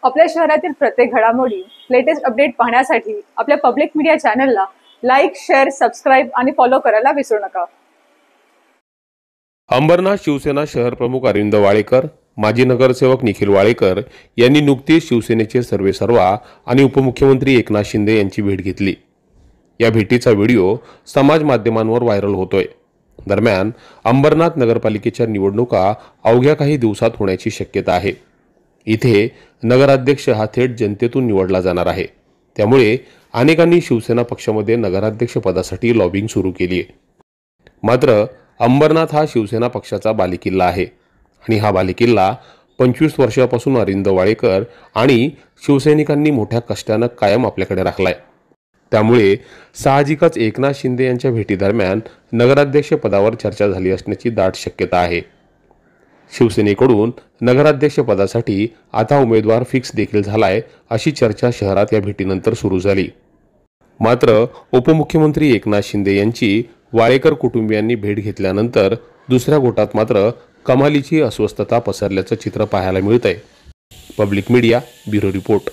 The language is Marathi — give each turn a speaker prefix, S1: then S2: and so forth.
S1: आपल्या शहरातील प्रत्येक घडामोडी, लेटेस्ट अपडेट पाहण्यासाठी आपल्या पब्लिक मीडिया चॅनलला लाईक, शेअर, सबस्क्राईब आणि फॉलो करायला विसरू नका।
S2: अंबरनाथ शिवसेना शहर प्रमुख अरविंद वाळेकर, माजी नगरसेवक निखिल वाळेकर यांनी नुकतीच शिवसेनेचे सर्वेसर्वा आणि उपमुख्यमंत्री एकनाथ शिंदे यांची भेट घेतली। या भेटीचा व्हिडिओ समाज माध्यमांवर व्हायरल होतोय। दरम्यान अंबरनाथ नगरपालिकेच्या निवडणुका अवघ्या काही दिवसात होण्याची शक्यता आहे। इथे नगराध्यक्ष हा थेट जनतेतून निवडला जाणार आहे। त्यामुळे अनेकांनी शिवसेना पक्षामध्ये नगराध्यक्ष पदासाठी लॉबिंग सुरू केली आहे। मात्र अंबरनाथ हा शिवसेना पक्षाचा बालेकिल्ला आहे आणि हा बालेकिल्ला 25 वर्षापासून अरविंद वाळेकर आणि शिवसैनिकांनी मोठ्या कष्टाने कायम आपल्याकडे राखलाय। त्यामुळे साहजिकच एकनाथ शिंदे यांच्या भेटीदरम्यान नगराध्यक्ष पदावर चर्चा झाली असण्याची दाट शक्यता आहे। शिवसेनेकडून नगराध्यक्ष पदासाठी आता उमेदवार फिक्स देखील झालाय अशी चर्चा शहरात या भेटीनंतर सुरू झाली। मात्र उपमुख्यमंत्री एकनाथ शिंदे यांची वाळेकर कुटुंबियांनी भेट घेतल्यानंतर दुसऱ्या गोटात मात्र कमालीची अस्वस्थता पसरल्याचं चित्र पाहायला मिळतंय। Public media bureau report.